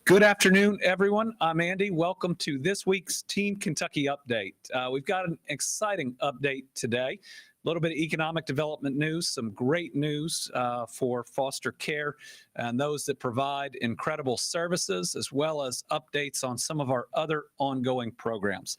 Good afternoon, everyone. I'm Andy. Welcome to this week's Team Kentucky Update. We've got an exciting update today. A little bit of economic development news, some great news for foster care and those that provide incredible services, as well as updates on some of our other ongoing programs.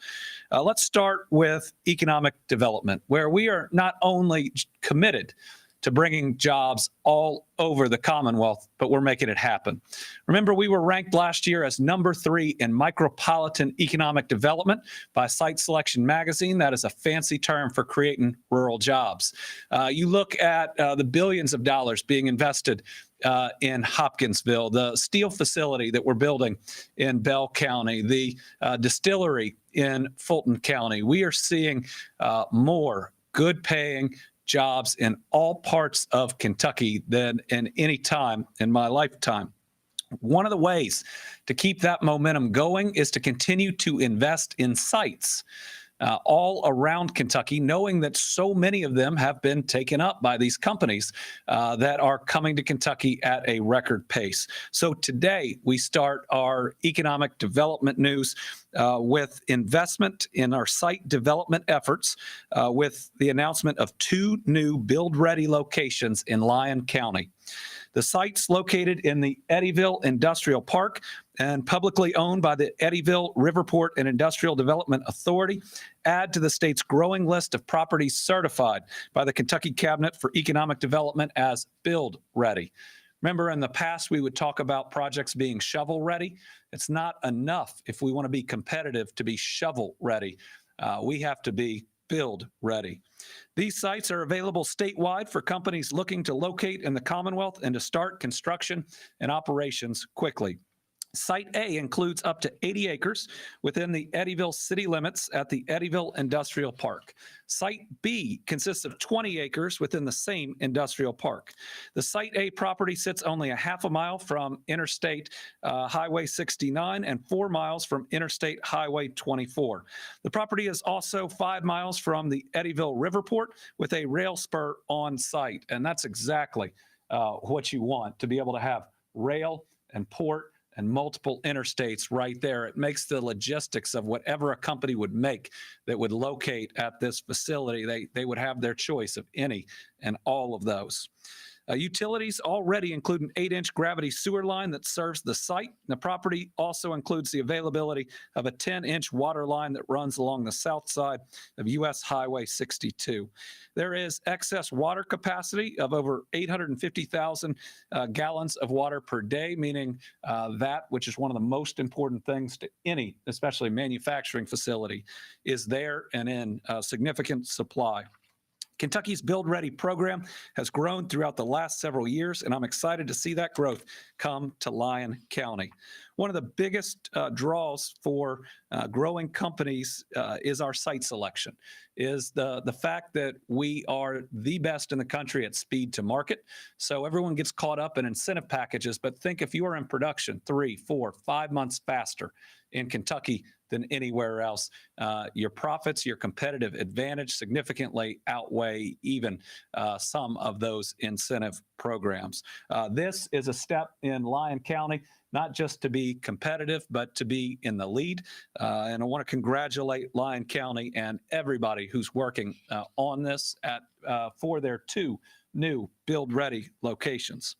Let's start with economic development, where we are not only committed to bringing jobs all over the Commonwealth, but we're making it happen. Remember, we were ranked last year as number 3 in micropolitan economic development by Site Selection Magazine. That is a fancy term for creating rural jobs. You look at the billions of dollars being invested in Hopkinsville, the steel facility that we're building in Bell County, the distillery in Fulton County. We are seeing more good-paying jobs in all parts of Kentucky than in any time in my lifetime. One of the ways to keep that momentum going is to continue to invest in sites all around Kentucky, knowing that so many of them have been taken up by these companies that are coming to Kentucky at a record pace. So today we start our economic development news with investment in our site development efforts with the announcement of 2 new build-ready locations in Lyon County. The site's located in the Eddyville Industrial Park and publicly owned by the Eddyville Riverport and Industrial Development Authority, add to the state's growing list of properties certified by the Kentucky Cabinet for Economic Development as build ready. Remember, in the past, we would talk about projects being shovel ready. It's not enough if we want to be competitive to be shovel ready. We have to be build ready. These sites are available statewide for companies looking to locate in the Commonwealth and to start construction and operations quickly. Site A includes up to 80 acres within the Eddyville city limits at the Eddyville Industrial Park. Site B consists of 20 acres within the same industrial park. The Site A property sits only a half a mile from Interstate Highway 69 and 4 miles from Interstate Highway 24. The property is also 5 miles from the Eddyville Riverport with a rail spur on site. And that's exactly what you want, to be able to have rail and port and multiple interstates right there. It makes the logistics of whatever a company would make that would locate at this facility, they would have their choice of any and all of those. Utilities already include an 8-inch gravity sewer line that serves the site. The property also includes the availability of a 10-inch water line that runs along the south side of U.S. Highway 62. There is excess water capacity of over 850,000 gallons of water per day, meaning that, which is one of the most important things to any, especially manufacturing facility, is there and in significant supply. Kentucky's Build Ready program has grown throughout the last several years, and I'm excited to see that growth come to Lyon County. One of the biggest draws for growing companies is our site selection, is the fact that we are the best in the country at speed to market. So everyone gets caught up in incentive packages, but think if you are in production 3, 4, 5 months faster in Kentucky than anywhere else, your profits, your competitive advantage significantly outweigh even some of those incentive programs. This is a step in Lyon County, not just to be competitive, but to be in the lead. And I want to congratulate Lyon County and everybody who's working on this for their 2 new build-ready locations.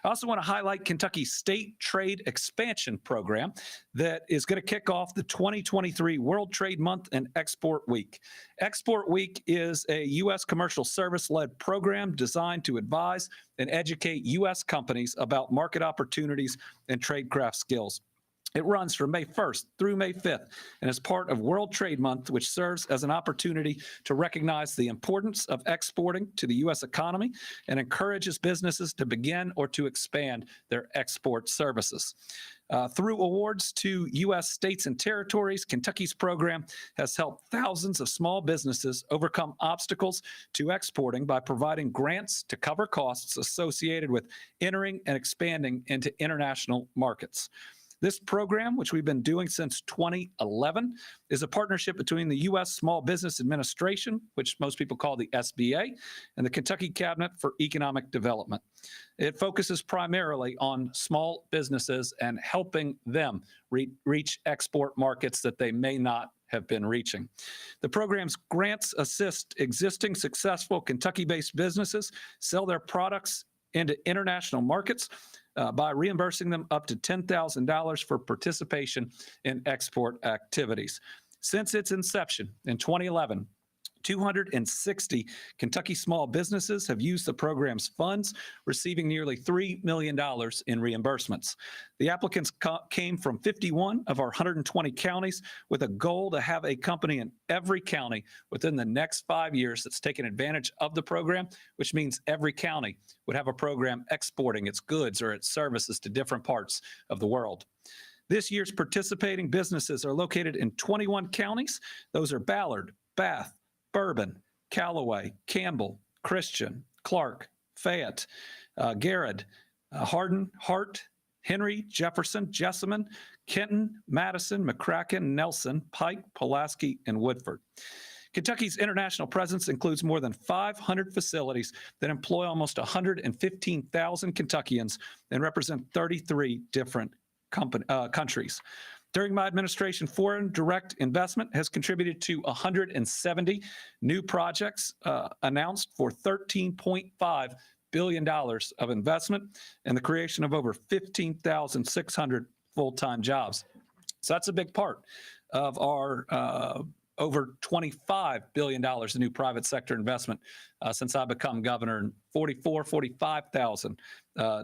I also want to highlight Kentucky's State Trade Expansion Program that is going to kick off the 2023 World Trade Month and Export Week. Export Week is a U.S. commercial service-led program designed to advise and educate U.S. companies about market opportunities and tradecraft skills. It runs from May 1st through May 5th and is part of World Trade Month, which serves as an opportunity to recognize the importance of exporting to the U.S. economy and encourages businesses to begin or to expand their export services. Through awards to U.S. states and territories, Kentucky's program has helped thousands of small businesses overcome obstacles to exporting by providing grants to cover costs associated with entering and expanding into international markets. This program, which we've been doing since 2011, is a partnership between the U.S. Small Business Administration, which most people call the SBA, and the Kentucky Cabinet for Economic Development. It focuses primarily on small businesses and helping them reach export markets that they may not have been reaching. The program's grants assist existing successful Kentucky-based businesses sell their products into international markets by reimbursing them up to $10,000 for participation in export activities. Since its inception in 2011, 260 Kentucky small businesses have used the program's funds, receiving nearly $3 million in reimbursements. The applicants came from 51 of our 120 counties with a goal to have a company in every county within the next 5 years that's taken advantage of the program, which means every county would have a program exporting its goods or its services to different parts of the world. This year's participating businesses are located in 21 counties. Those are Ballard, Bath, Bourbon, Callaway, Campbell, Christian, Clark, Fayette, Garrett, Hardin, Hart, Henry, Jefferson, Jessamine, Kenton, Madison, McCracken, Nelson, Pike, Pulaski, and Woodford. Kentucky's international presence includes more than 500 facilities that employ almost 115,000 Kentuckians and represent 33 different countries. During my administration, foreign direct investment has contributed to 170 new projects announced for $13.5 billion of investment and the creation of over 15,600 full-time jobs. So that's a big part of our over $25 billion in new private sector investment since I become governor, and 45,000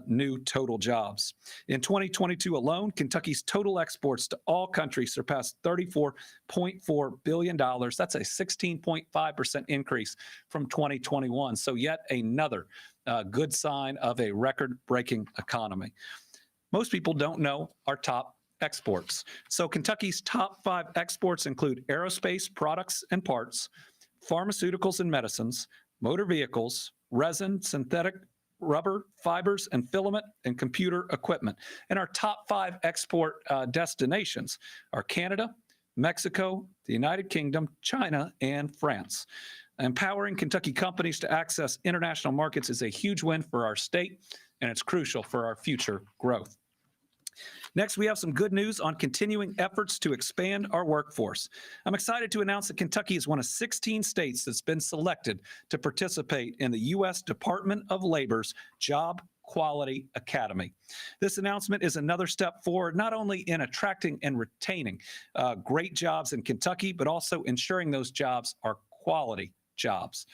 new total jobs. In 2022 alone, Kentucky's total exports to all countries surpassed $34.4 billion. That's a 16.5% increase from 2021. So yet another good sign of a record-breaking economy. Most people don't know our top exports. So Kentucky's top 5 exports include aerospace products and parts, pharmaceuticals and medicines, motor vehicles, resin, synthetic rubber, fibers and filament, and computer equipment. And our top 5 export destinations are Canada, Mexico, the United Kingdom, China, and France. Empowering Kentucky companies to access international markets is a huge win for our state, and it's crucial for our future growth. Next, we have some good news on continuing efforts to expand our workforce. I'm excited to announce that Kentucky is one of 16 states that's been selected to participate in the U.S. Department of Labor's Job Quality Academy. This announcement is another step forward, not only in attracting and retaining great jobs in Kentucky, but also ensuring those jobs are quality jobs.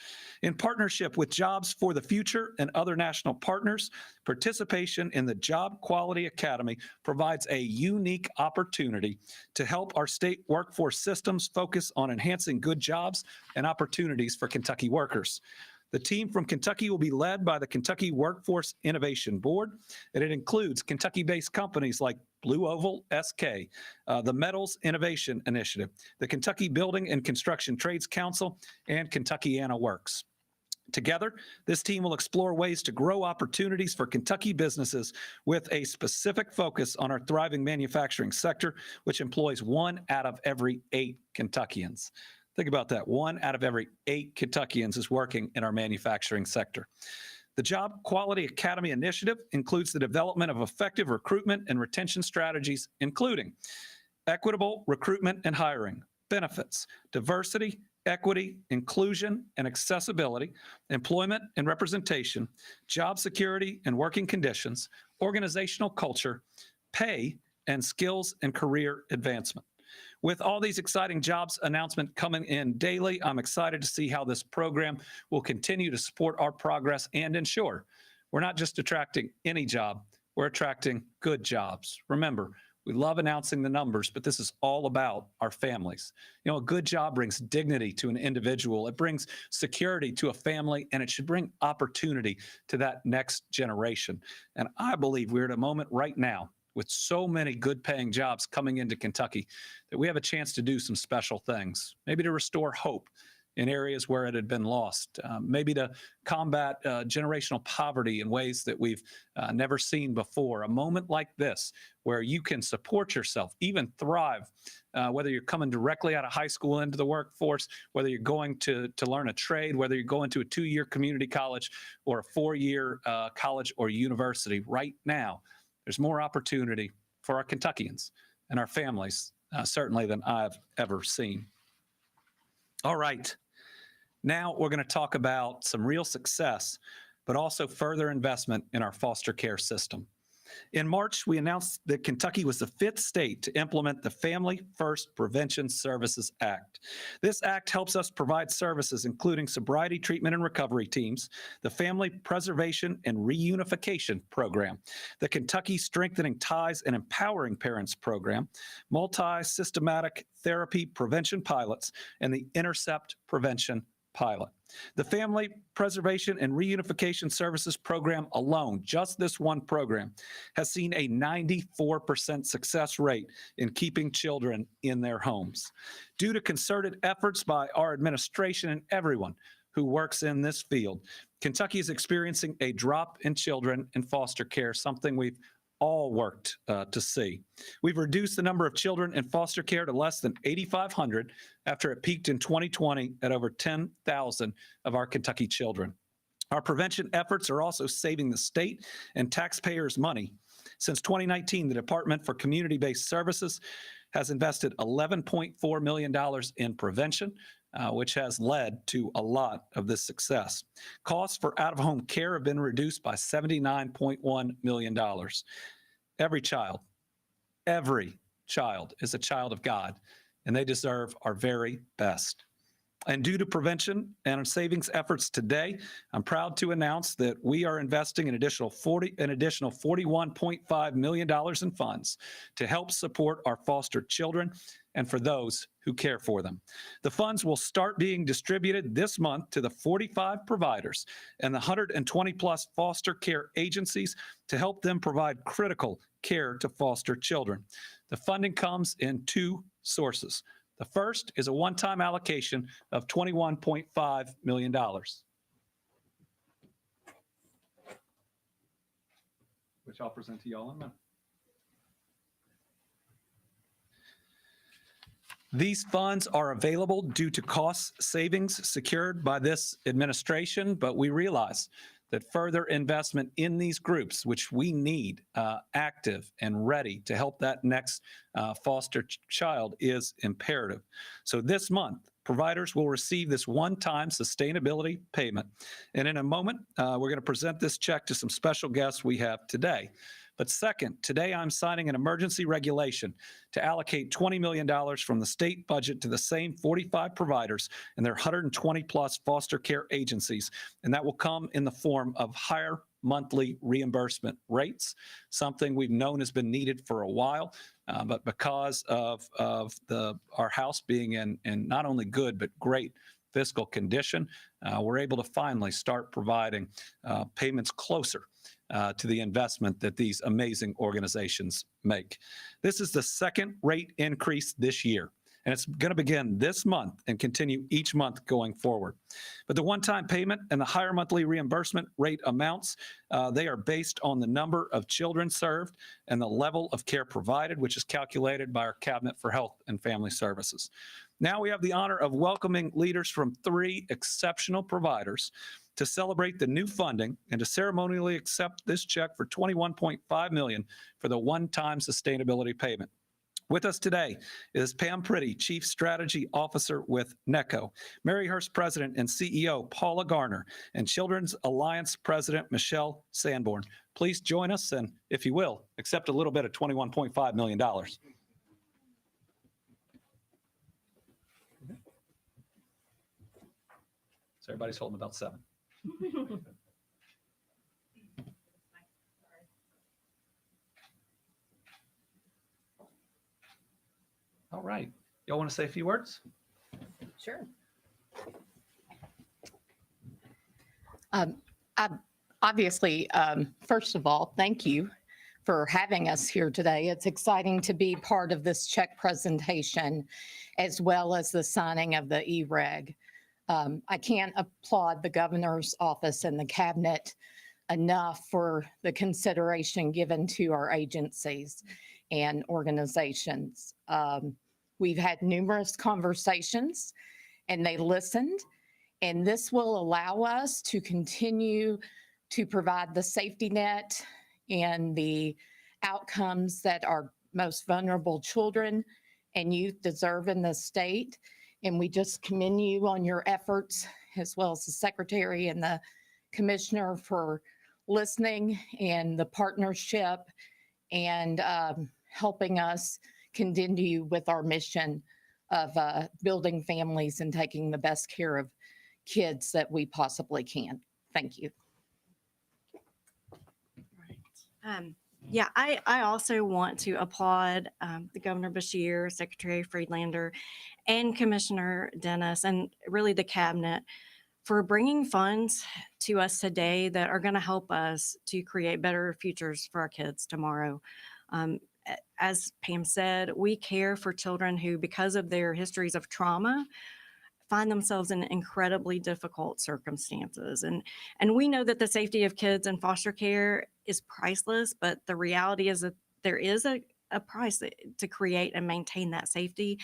In partnership with Jobs for the Future and other national partners, participation in the Job Quality Academy provides a unique opportunity to help our state workforce systems focus on enhancing good jobs and opportunities for Kentucky workers. The team from Kentucky will be led by the Kentucky Workforce Innovation Board, and it includes Kentucky-based companies like Blue Oval SK, the Metals Innovation Initiative, the Kentucky Building and Construction Trades Council, and Kentuckiana Works. Together, this team will explore ways to grow opportunities for Kentucky businesses with a specific focus on our thriving manufacturing sector, which employs 1 out of every 8 Kentuckians. Think about that. 1 out of every 8 Kentuckians is working in our manufacturing sector. The Job Quality Academy initiative includes the development of effective recruitment and retention strategies, including equitable recruitment and hiring, benefits, diversity, equity, inclusion, and accessibility, employment and representation, job security and working conditions, organizational culture, pay, and skills and career advancement. With all these exciting jobs announcements coming in daily, I'm excited to see how this program will continue to support our progress and ensure we're not just attracting any job, we're attracting good jobs. Remember, we love announcing the numbers, but this is all about our families. You know, a good job brings dignity to an individual. It brings security to a family, and it should bring opportunity to that next generation. And I believe we're at a moment right now with so many good paying jobs coming into Kentucky that we have a chance to do some special things, maybe to restore hope in areas where it had been lost, maybe to combat generational poverty in ways that we've never seen before. A moment like this where you can support yourself, even thrive, whether you're coming directly out of high school into the workforce, whether you're going to learn a trade, whether you're going to a 2-year community college or a 4-year college or university. Right now, there's more opportunity for our Kentuckians and our families, certainly than I've ever seen. All right. Now we're going to talk about some real success, but also further investment in our foster care system. In March, we announced that Kentucky was the 5th state to implement the Family First Prevention Services Act. This act helps us provide services including sobriety treatment and recovery teams, the Family Preservation and Reunification Program, the Kentucky Strengthening Ties and Empowering Parents Program, multi-systematic therapy prevention pilots, and the Intercept Prevention Pilot. The Family Preservation and Reunification Services Program alone, just this one program, has seen a 94% success rate in keeping children in their homes. Due to concerted efforts by our administration and everyone who works in this field, Kentucky is experiencing a drop in children in foster care, something we've all worked to see. We've reduced the number of children in foster care to less than 8,500 after it peaked in 2020 at over 10,000 of our Kentucky children. Our prevention efforts are also saving the state and taxpayers money. Since 2019, the Department for Community-Based Services has invested $11.4 million in prevention, which has led to a lot of this success. Costs for out-of-home care have been reduced by $79.1 million. Every child is a child of God, and they deserve our very best. And due to prevention and our savings efforts today, I'm proud to announce that we are investing an additional $41.5 million in funds to help support our foster children and for those who care for them. The funds will start being distributed this month to the 45 providers and the 120 plus foster care agencies to help them provide critical care to foster children. The funding comes in 2 sources. The first is a one-time allocation of $21.5 million. Which I'll present to y'all in a minute. These funds are available due to cost savings secured by this administration, but we realize that further investment in these groups, which we need active and ready to help that next foster child, is imperative. So this month, providers will receive this one-time sustainability payment. And in a moment, we're going to present this check to some special guests we have today. But second, today I'm signing an emergency regulation to allocate $20 million from the state budget to the same 45 providers and their 120 plus foster care agencies. And that will come in the form of higher monthly reimbursement rates, something we've known has been needed for a while. But because of our house being in not only good, but great fiscal condition, we're able to finally start providing payments closer to the investment that these amazing organizations make. This is the second rate increase this year, and it's going to begin this month and continue each month going forward. But the one-time payment and the higher monthly reimbursement rate amounts, they are based on the number of children served and the level of care provided, which is calculated by our Cabinet for Health and Family Services. Now we have the honor of welcoming leaders from 3 exceptional providers to celebrate the new funding and to ceremonially accept this check for $21.5 million for the one-time sustainability payment. With us today is Pam Pretty, Chief Strategy Officer with NECO, Maryhurst President and CEO Paula Garner, and Children's Alliance President Michelle Sanborn. Please join us and, if you will, accept a little bit of $21.5 million. So everybody's holding about 7. All right. Y'all want to say a few words? Sure. Obviously, first of all, thank you for having us here today. It's exciting to be part of this check presentation as well as the signing of the E-Reg. I can't applaud the governor's office and the cabinet enough for the consideration given to our agencies and organizations. We've had numerous conversations and they listened, and this will allow us to continue to provide the safety net and the outcomes that our most vulnerable children and youth deserve in the state. And we just commend you on your efforts, as well as the secretary and the commissioner, for listening and the partnership and helping us continue with our mission of building families and taking the best care of kids that we possibly can. Thank you. Yeah, I also want to applaud the Governor Beshear, Secretary Friedlander, and Commissioner Dennis, and really the cabinet for bringing funds to us today that are going to help us to create better futures for our kids tomorrow. As Pam said, we care for children who, because of their histories of trauma, find themselves in incredibly difficult circumstances. And we know that the safety of kids in foster care is priceless, but the reality is that there is a price to create and maintain that safety.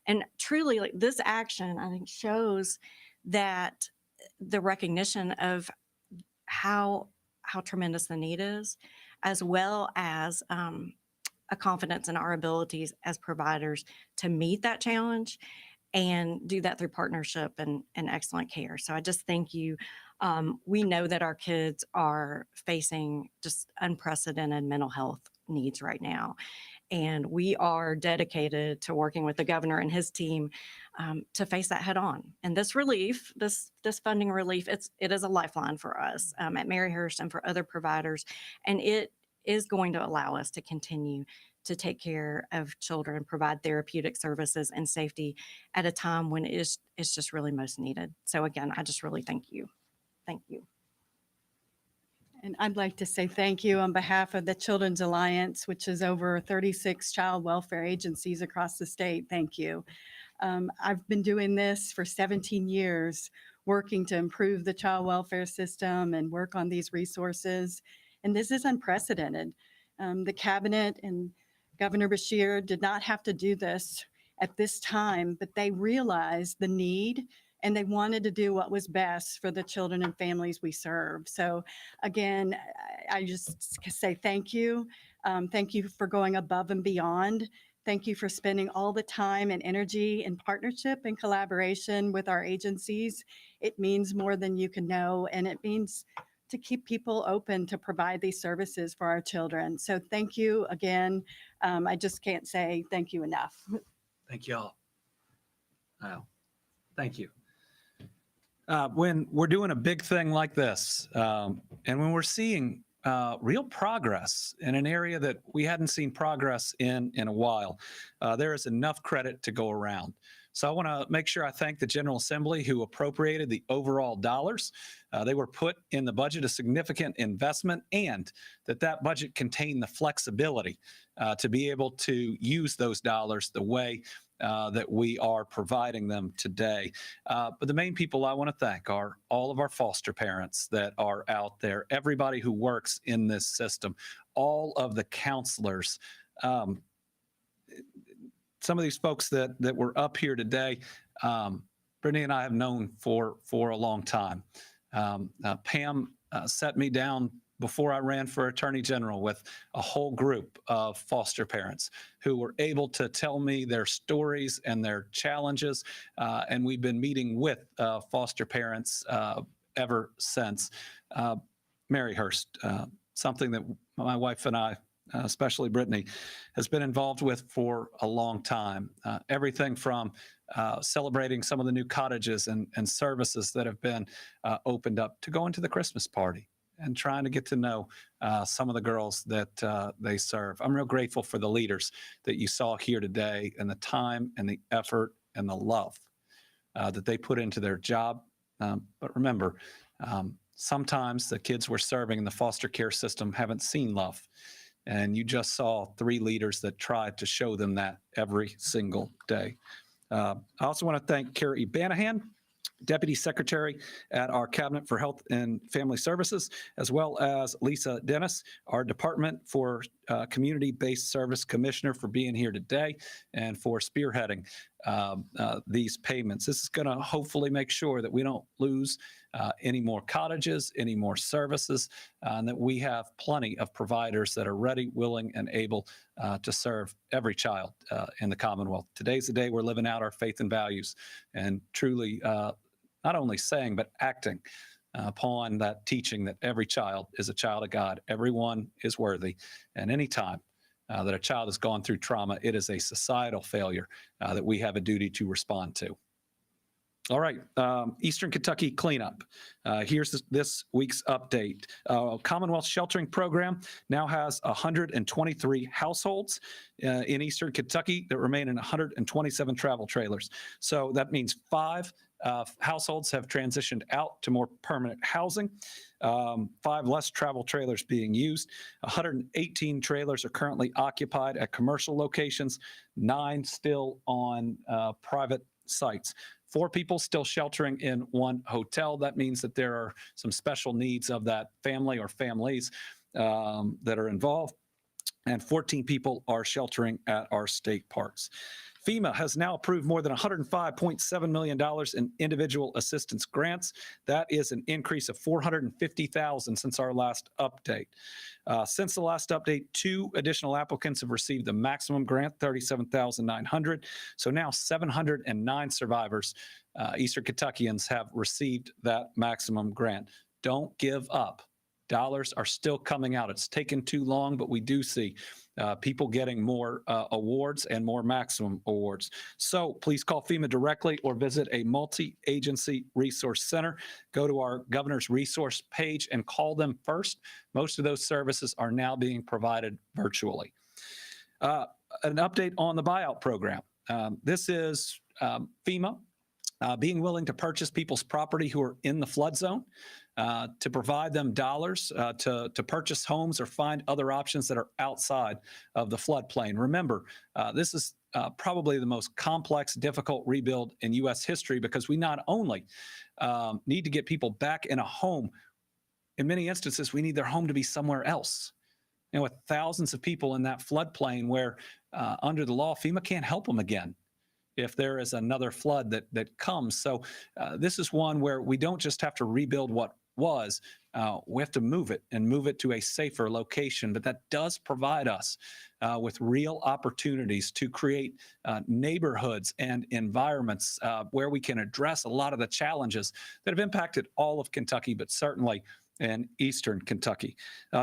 And truly, like, this action, I think, shows that the recognition of how tremendous the need is, as well as a confidence in our abilities as providers to meet that challenge and do that through partnership and excellent care. So I just thank you. We know that our kids are facing just unprecedented mental health needs right now. And we are dedicated to working with the governor and his team to face that head on. And this relief, this funding relief, it is a lifeline for us at Maryhurst and for other providers. And it is going to allow us to continue to take care of children, provide therapeutic services and safety at a time when it's just really most needed. So again, I just really thank you. Thank you. And I'd like to say thank you on behalf of the Children's Alliance, which is over 36 child welfare agencies across the state. Thank you. I've been doing this for 17 years, working to improve the child welfare system and work on these resources. And this is unprecedented. The cabinet and Governor Beshear did not have to do this at this time, but they realized the need and they wanted to do what was best for the children and families we serve. So again, I just say thank you. Thank you for going above and beyond. Thank you for spending all the time and energy in partnership and collaboration with our agencies. It means more than you can know, and it means to keep people open to provide these services for our children. So thank you again. I just can't say thank you enough. Thank you all. Wow. Thank you. When we're doing a big thing like this, and when we're seeing real progress in an area that we hadn't seen progress in a while, there is enough credit to go around. So I want to make sure I thank the General Assembly who appropriated the overall dollars. They were put in the budget a significant investment, and that budget contained the flexibility to be able to use those dollars the way that we are providing them today. But the main people I want to thank are all of our foster parents that are out there, everybody who works in this system, all of the counselors. Some of these folks that were up here today, Brittany and I have known for a long time. Pam set me down before I ran for Attorney General with a whole group of foster parents who were able to tell me their stories and their challenges. And we've been meeting with foster parents ever since. Maryhurst, something that my wife and I, especially Brittany, has been involved with for a long time. Everything from celebrating some of the new cottages and services that have been opened up to going to the Christmas party and trying to get to know some of the girls that they serve. I'm real grateful for the leaders that you saw here today and the time and the effort and the love that they put into their job. But remember, sometimes the kids we're serving in the foster care system haven't seen love. And you just saw 3 leaders that tried to show them that every single day. I also want to thank Carrie Banahan Deputy Secretary at our Cabinet for Health and Family Services, as well as Lisa Dennis, our Department for Community-Based Service Commissioner, for being here today and for spearheading these payments. This is going to hopefully make sure that we don't lose any more cottages, any more services, and that we have plenty of providers that are ready, willing, and able to serve every child in the Commonwealth. Today's the day we're living out our faith and values and truly not only saying, but acting upon that teaching that every child is a child of God. Everyone is worthy. And anytime that a child has gone through trauma, it is a societal failure that we have a duty to respond to. All right, Eastern Kentucky cleanup. Here's this week's update. Commonwealth Sheltering Program now has 123 households in Eastern Kentucky that remain in 127 travel trailers. So that means 5 households have transitioned out to more permanent housing. 5 less travel trailers being used. 118 trailers are currently occupied at commercial locations, 9 still on private sites. 4 people still sheltering in 1 hotel. That means that there are some special needs of that family or families that are involved. And 14 people are sheltering at our state parks. FEMA has now approved more than $105.7 million in individual assistance grants. That is an increase of $450,000 since our last update. Since the last update, 2 additional applicants have received the maximum grant, $37,900. So now 709 survivors, Eastern Kentuckians, have received that maximum grant. Don't give up. Dollars are still coming out. It's taken too long, but we do see people getting more awards and more maximum awards. So please call FEMA directly or visit a multi-agency resource center. Go to our governor's resource page and call them first. Most of those services are now being provided virtually. An update on the buyout program. This is FEMA being willing to purchase people's property who are in the flood zone, to provide them dollars to purchase homes or find other options that are outside of the floodplain. Remember, this is probably the most complex, difficult rebuild in U.S. history, because we not only need to get people back in a home, in many instances, we need their home to be somewhere else. You know, with thousands of people in that floodplain where under the law, FEMA can't help them again if there is another flood that comes. So this is one where we don't just have to rebuild what was, we have to move it to a safer location. But that does provide us with real opportunities to create neighborhoods and environments where we can address a lot of the challenges that have impacted all of Kentucky, but certainly in Eastern Kentucky.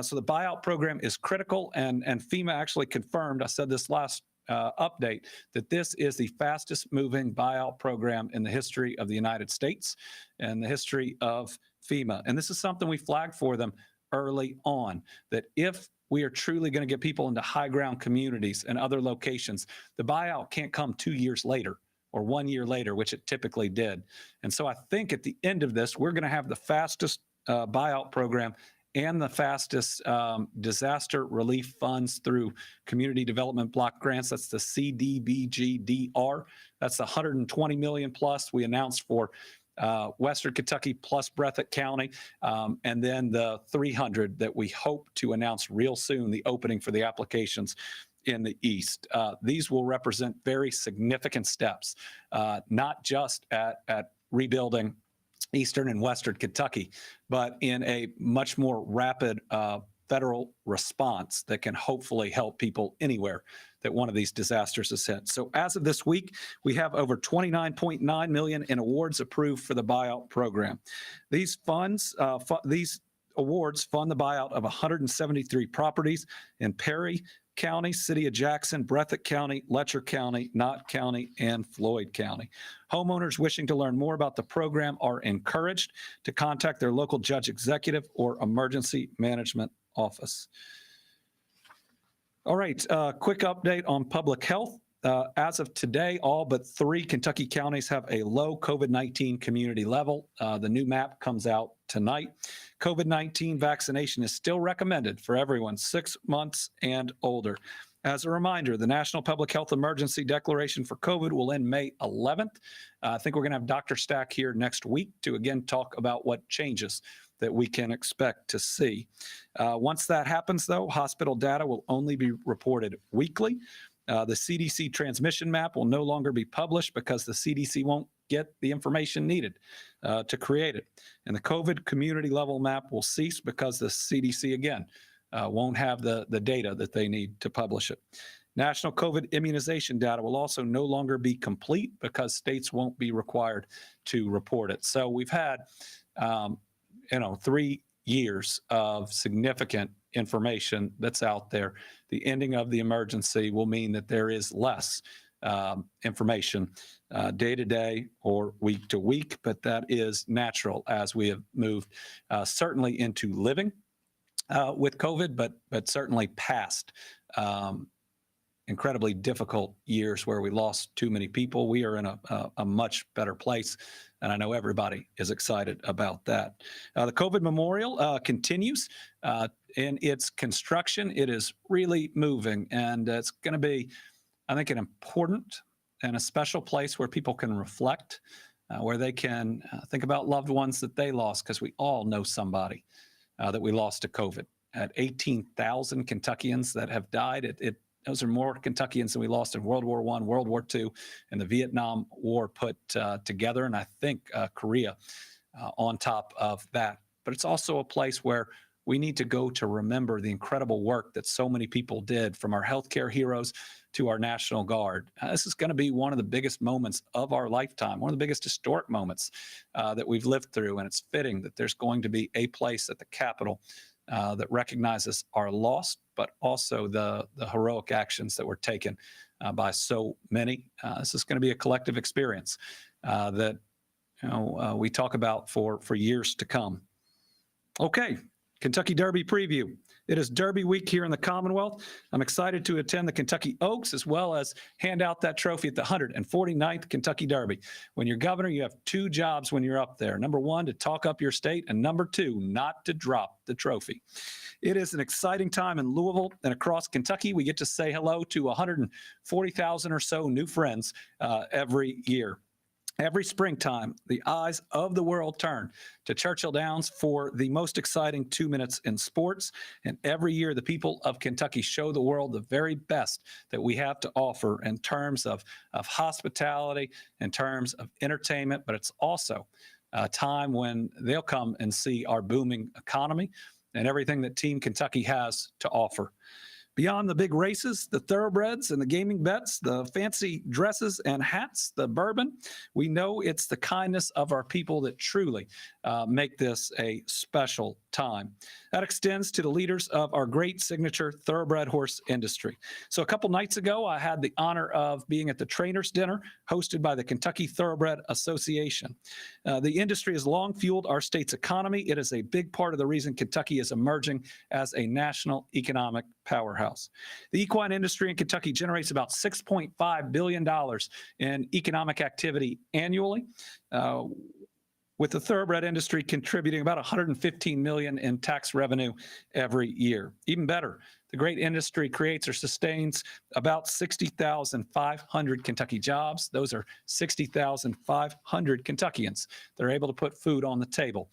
So the buyout program is critical, and FEMA actually confirmed, I said this last update, that this is the fastest moving buyout program in the history of the United States and the history of FEMA. And this is something we flagged for them early on, that if we are truly going to get people into high ground communities and other locations, the buyout can't come 2 years later or 1 year later, which it typically did. And so I think at the end of this, we're going to have the fastest buyout program and the fastest disaster relief funds through community development block grants. That's the CDBG-DR. That's the $120 million plus we announced for Western Kentucky plus Breathitt County, and then the $300 that we hope to announce real soon, the opening for the applications in the East. These will represent very significant steps, not just at rebuilding Eastern and Western Kentucky, but in a much more rapid federal response that can hopefully help people anywhere that one of these disasters has hit. So as of this week, we have over $29.9 million in awards approved for the buyout program. These funds, these awards fund the buyout of 173 properties in Perry County, City of Jackson, Breathitt County, Letcher County, Knott County, and Floyd County. Homeowners wishing to learn more about the program are encouraged to contact their local judge executive or emergency management office. All right, quick update on public health. As of today, all but 3 Kentucky counties have a low COVID-19 community level. The new map comes out tonight. COVID-19 vaccination is still recommended for everyone 6 months and older. As a reminder, the National Public Health Emergency Declaration for COVID will end May 11th. I think we're going to have Dr. Stack here next week to again talk about what changes that we can expect to see. Once that happens, though, hospital data will only be reported weekly. The CDC transmission map will no longer be published because the CDC won't get the information needed to create it. And the COVID community level map will cease because the CDC, again, won't have the data that they need to publish it. National COVID immunization data will also no longer be complete because states won't be required to report it. So we've had, 3 years of significant information that's out there. The ending of the emergency will mean that there is less information day to day or week to week, but that is natural as we have moved certainly into living with COVID, but certainly past incredibly difficult years where we lost too many people. We are in a much better place, and I know everybody is excited about that. The COVID Memorial continues in its construction. It is really moving, and it's going to be, I think, an important and a special place where people can reflect, where they can think about loved ones that they lost, because we all know somebody that we lost to COVID. At 18,000 Kentuckians that have died, those are more Kentuckians than we lost in World War I, World War II, and the Vietnam War put together, and I think Korea on top of that. But it's also a place where we need to go to remember the incredible work that so many people did, from our healthcare heroes to our National Guard. This is going to be one of the biggest moments of our lifetime, one of the biggest historic moments that we've lived through, and it's fitting that there's going to be a place at the Capitol that recognizes our loss, but also the heroic actions that were taken by so many. This is going to be a collective experience that we talk about for years to come. Okay, Kentucky Derby preview. It is Derby week here in the Commonwealth. I'm excited to attend the Kentucky Oaks as well as hand out that trophy at the 149th Kentucky Derby. When you're governor, you have 2 jobs when you're up there. Number 1, to talk up your state, and number 2, not to drop the trophy. It is an exciting time in Louisville and across Kentucky. We get to say hello to 140,000 or so new friends every year. Every springtime, the eyes of the world turn to Churchill Downs for the most exciting 2 minutes in sports. And every year, the people of Kentucky show the world the very best that we have to offer in terms of hospitality, in terms of entertainment. But it's also a time when they'll come and see our booming economy and everything that Team Kentucky has to offer. Beyond the big races, the thoroughbreds and the gaming bets, the fancy dresses and hats, the bourbon, we know it's the kindness of our people that truly make this a special time. That extends to the leaders of our great signature thoroughbred horse industry. So a couple nights ago, I had the honor of being at the Trainers Dinner hosted by the Kentucky Thoroughbred Association. The industry has long fueled our state's economy. It is a big part of the reason Kentucky is emerging as a national economic powerhouse. The equine industry in Kentucky generates about $6.5 billion in economic activity annually, with the thoroughbred industry contributing about $115 million in tax revenue every year. Even better, the great industry creates or sustains about 60,500 Kentucky jobs. Those are 60,500 Kentuckians that are able to put food on the table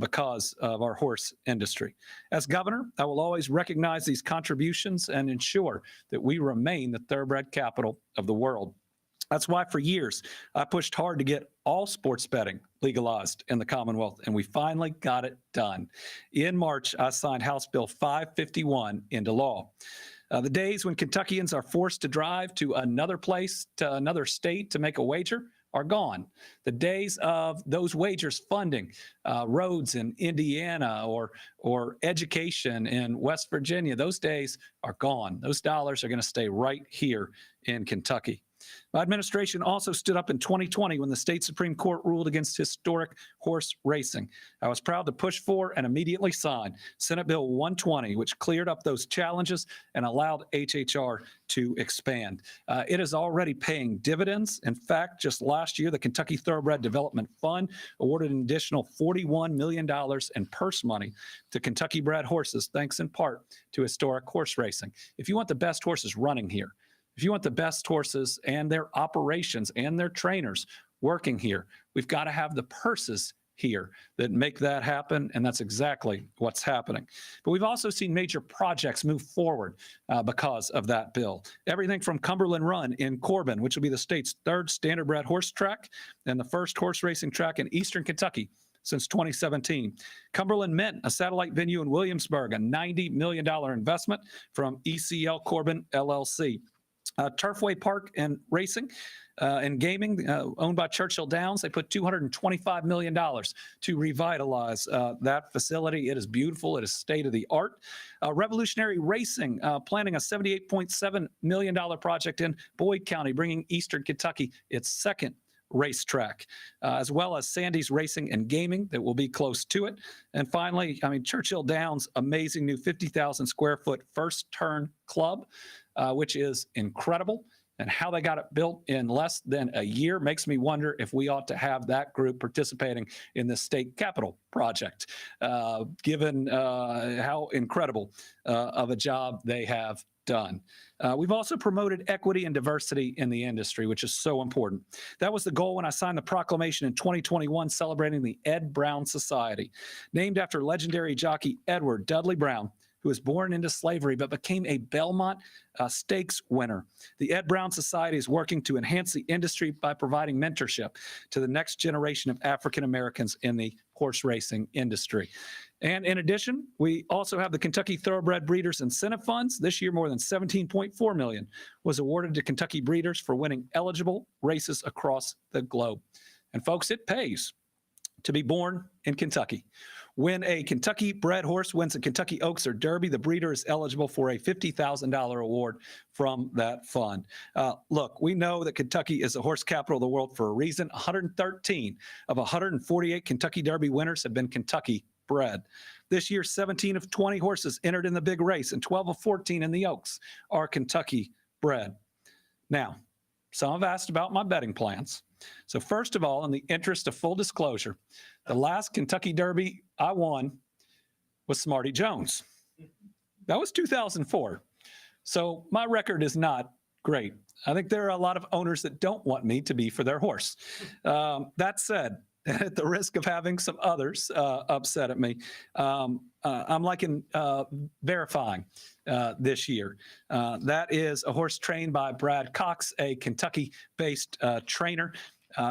because of our horse industry. As governor, I will always recognize these contributions and ensure that we remain the thoroughbred capital of the world. That's why for years I pushed hard to get all sports betting legalized in the Commonwealth, and we finally got it done. In March, I signed House Bill 551 into law. The days when Kentuckians are forced to drive to another place, to another state to make a wager are gone. The days of those wagers funding roads in Indiana or education in West Virginia, those days are gone. Those dollars are going to stay right here in Kentucky. My administration also stood up in 2020 when the state Supreme Court ruled against historic horse racing. I was proud to push for and immediately sign Senate Bill 120, which cleared up those challenges and allowed HHR to expand. It is already paying dividends. In fact, just last year, the Kentucky Thoroughbred Development Fund awarded an additional $41 million in purse money to Kentucky bred horses, thanks in part to historic horse racing. If you want the best horses running here, if you want the best horses and their operations and their trainers working here, we've got to have the purses here that make that happen, and that's exactly what's happening. But we've also seen major projects move forward because of that bill. Everything from Cumberland Run in Corbin, which will be the state's third standardbred horse track and the first horse racing track in eastern Kentucky since 2017. Cumberland Mint, a satellite venue in Williamsburg, a $90 million investment from ECL Corbin LLC. Turfway Park and Racing and Gaming, owned by Churchill Downs. They put $225 million to revitalize that facility. It is beautiful. It is state of the art. Revolutionary Racing, planning a $78.7 million project in Boyd County, bringing Eastern Kentucky its second racetrack, as well as Sandy's Racing and Gaming that will be close to it. And finally, Churchill Downs, amazing new 50,000 square foot first turn club, which is incredible. And how they got it built in less than a year makes me wonder if we ought to have that group participating in the state capitol project, given how incredible of a job they have done. We've also promoted equity and diversity in the industry, which is so important. That was the goal when I signed the proclamation in 2021 celebrating the Ed Brown Society, named after legendary jockey Edward Dudley Brown, who was born into slavery but became a Belmont Stakes winner. The Ed Brown Society is working to enhance the industry by providing mentorship to the next generation of African Americans in the horse racing industry. And in addition, we also have the Kentucky Thoroughbred Breeders Incentive Funds. This year, more than $17.4 million was awarded to Kentucky breeders for winning eligible races across the globe. And folks, it pays to be born in Kentucky. When a Kentucky bred horse wins a Kentucky Oaks or Derby, the breeder is eligible for a $50,000 award from that fund. Look, we know that Kentucky is the horse capital of the world for a reason. 113 of 148 Kentucky Derby winners have been Kentucky bred. This year, 17 of 20 horses entered in the big race and 12 of 14 in the Oaks are Kentucky bred. Now, some have asked about my betting plans. So first of all, in the interest of full disclosure, the last Kentucky Derby I won was Smarty Jones. That was 2004. So my record is not great. I think there are a lot of owners that don't want me to be for their horse. That said, at the risk of having some others upset at me, I'm liking Verifying this year. That is a horse trained by Brad Cox, a Kentucky-based trainer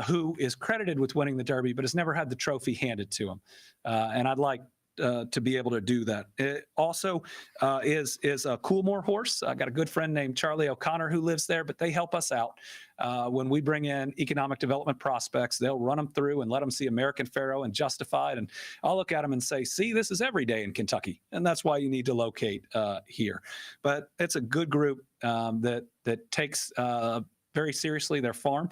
who is credited with winning the Derby, but has never had the trophy handed to him. And I'd like to be able to do that. It also is a Coolmore horse. I got a good friend named Charlie O'Connor who lives there, but they help us out. When we bring in economic development prospects, they'll run them through and let them see American Pharoah and Justified. And I'll look at them and say, see, this is every day in Kentucky. And that's why you need to locate here. But it's a good group that takes very seriously their farm,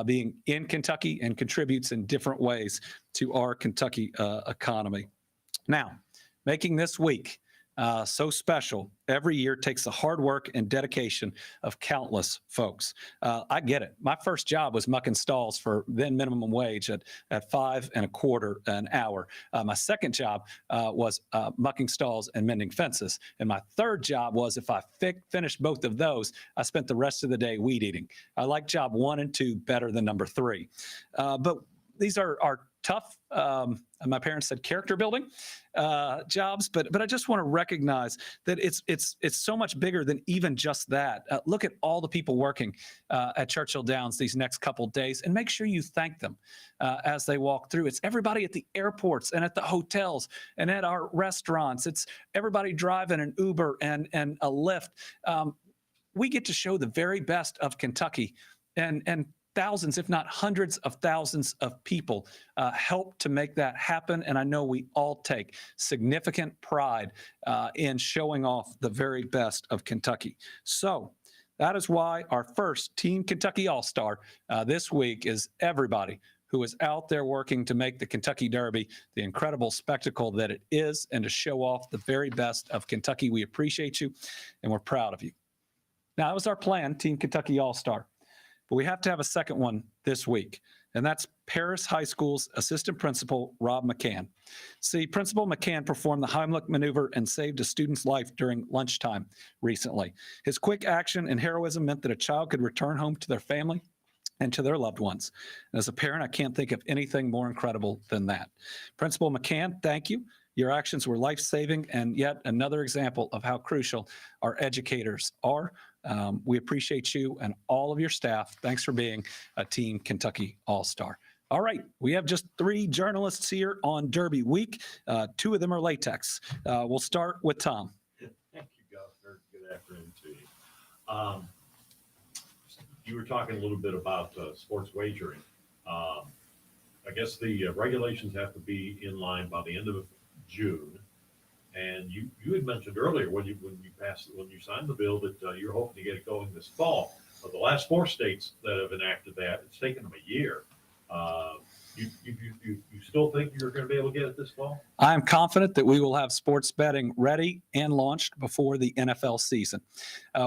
being in Kentucky, and contributes in different ways to our Kentucky economy. Now, making this week so special every year takes the hard work and dedication of countless folks. I get it. My first job was mucking stalls for then minimum wage at $5.25 an hour. My second job was mucking stalls and mending fences. And my third job was, if I finished both of those, I spent the rest of the day weed eating. I like job 1 and 2 better than number 3. But these are tough, my parents said character building jobs, but I just want to recognize that it's so much bigger than even just that. Look at all the people working at Churchill Downs these next couple days, and make sure you thank them as they walk through. It's everybody at the airports and at the hotels and at our restaurants. It's everybody driving an Uber and a Lyft. We get to show the very best of Kentucky, and thousands, if not hundreds of thousands of people help to make that happen. And I know we all take significant pride in showing off the very best of Kentucky. So That is why our first Team Kentucky All-Star this week is everybody who is out there working to make the Kentucky Derby the incredible spectacle that it is and to show off the very best of Kentucky. We appreciate you and we're proud of you. Now, that was our plan, Team Kentucky All-Star. But we have to have a second one this week, and that's Paris High School's assistant principal, Rob McCann. See, Principal McCann performed the Heimlich maneuver and saved a student's life during lunchtime recently. His quick action and heroism meant that a child could return home to their family and to their loved ones. And as a parent, I can't think of anything more incredible than that. Principal McCann, thank you. Your actions were life-saving and yet another example of how crucial our educators are. We appreciate you and all of your staff. Thanks for being a Team Kentucky All-Star. All right, we have just 3 journalists here on Derby Week. 2 of them are latex. We'll start with Tom. Thank you, Governor. Good afternoon to you. You were talking a little bit about sports wagering. I guess the regulations have to be in line by the end of June. And you had mentioned earlier when you signed the bill that you're hoping to get it going this fall. But the last 4 states that have enacted that, it's taken them a year. You still think you're going to be able to get it this fall? I am confident that we will have sports betting ready and launched before the NFL season.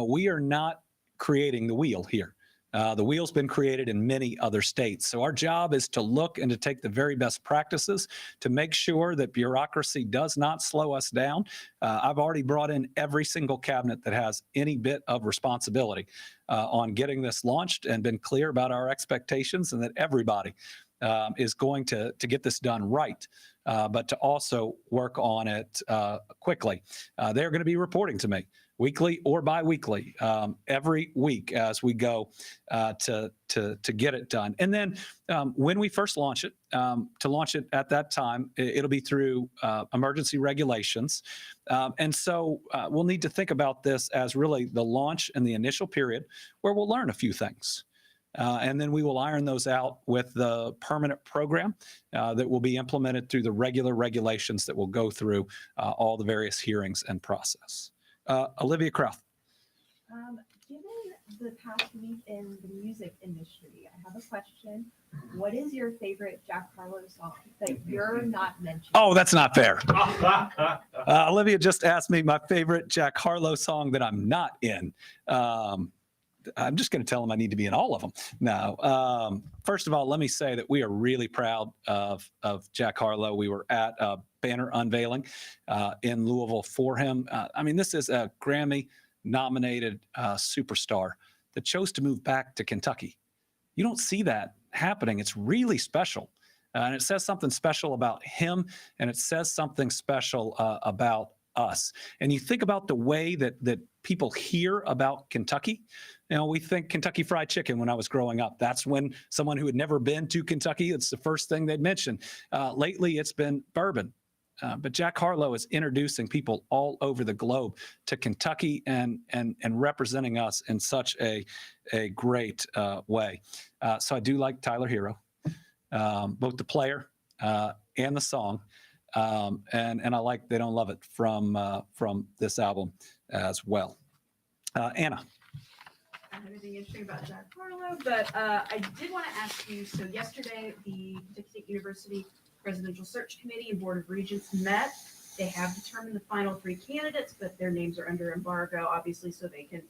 We are not creating the wheel here. The wheel's been created in many other states. So our job is to look and to take the very best practices to make sure that bureaucracy does not slow us down. I've already brought in every single cabinet that has any bit of responsibility on getting this launched and been clear about our expectations and that everybody is going to get this done right, but to also work on it quickly. They're going to be reporting to me weekly or biweekly, every week as we go to get it done. And then when we first launch it, to launch it at that time, it'll be through emergency regulations. And so we'll need to think about this as really the launch and the initial period where we'll learn a few things. And then we will iron those out with the permanent program that will be implemented through the regular regulations that will go through all the various hearings and process. Olivia Kraft. Given the past week in the music industry, I have a question. What is your favorite Jack Harlow song that you're not mentioning? Oh, that's not fair. Olivia just asked me my favorite Jack Harlow song that I'm not in. I'm just going to tell him I need to be in all of them. No. First of all, let me say that we are really proud of Jack Harlow. We were at a banner unveiling in Louisville for him. I mean, this is a Grammy-nominated superstar that chose to move back to Kentucky. You don't see that happening. It's really special. And it says something special about him, and it says something special about us. And you think about the way that people hear about Kentucky. You know, we think Kentucky Fried Chicken when I was growing up. That's when someone who had never been to Kentucky, it's the first thing they'd mention. Lately, it's been bourbon. But Jack Harlow is introducing people all over the globe to Kentucky and representing us in such a great way. So I do like Tyler Hero, both the player and the song. And I like They Don't Love It from this album as well. Anna. I don't have anything interesting about Jack Harlow, but I did want to ask you, so yesterday the Kentucky State University Presidential Search Committee and Board of Regents met. They have determined the final 3 candidates, but their names are under embargo, obviously, so they can,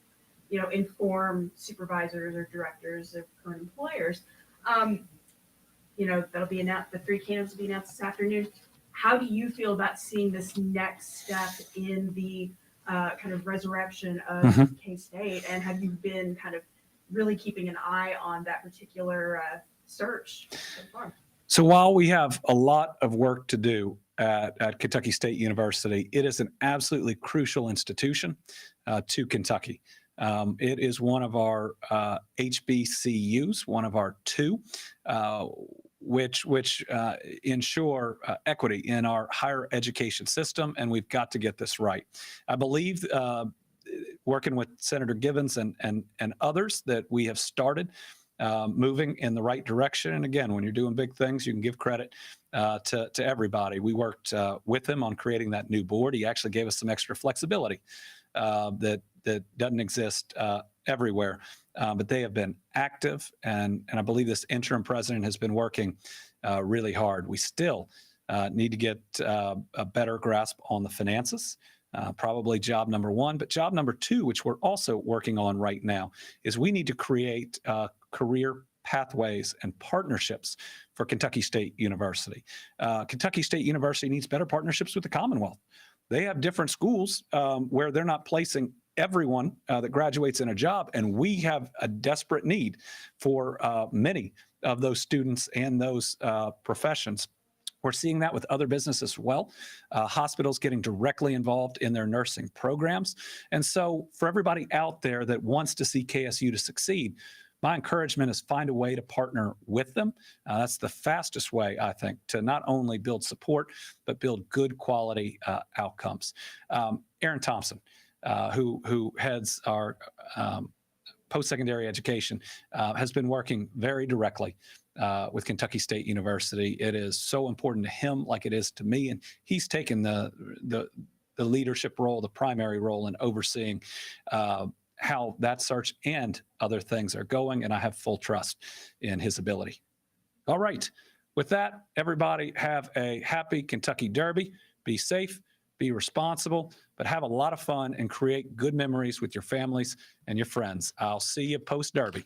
inform supervisors or directors of current employers. That'll be announced, the 3 candidates will be announced this afternoon. How do you feel about seeing this next step in the kind of resurrection of K-State? And have you been kind of really keeping an eye on that particular search so far? So while we have a lot of work to do at Kentucky State University, it is an absolutely crucial institution to Kentucky. It is one of our HBCUs, one of our 2, which ensure equity in our higher education system, and we've got to get this right. I believe, working with Senator Gibbons and others, that we have started moving in the right direction. And again, when you're doing big things, you can give credit to everybody. We worked with him on creating that new board. He actually gave us some extra flexibility that that doesn't exist everywhere. But they have been active, and I believe this interim president has been working really hard. We still need to get a better grasp on the finances. Probably job number one, but job number two, which we're also working on right now, is we need to create career pathways and partnerships for Kentucky State University. Kentucky State University needs better partnerships with the Commonwealth. They have different schools where they're not placing everyone that graduates in a job, and we have a desperate need for many of those students and those professions. We're seeing that with other businesses as well. Hospitals getting directly involved in their nursing programs. And so for everybody out there that wants to see KSU to succeed, my encouragement is find a way to partner with them. That's the fastest way, I think, to not only build support, but build good quality outcomes. Aaron Thompson, who heads our post-secondary education, has been working very directly with Kentucky State University. It is so important to him like it is to me, and he's taken the leadership role, the primary role in overseeing how that search and other things are going, and I have full trust in his ability. All right. With that, everybody have a happy Kentucky Derby. Be safe, be responsible, but have a lot of fun and create good memories with your families and your friends. I'll see you post-Derby.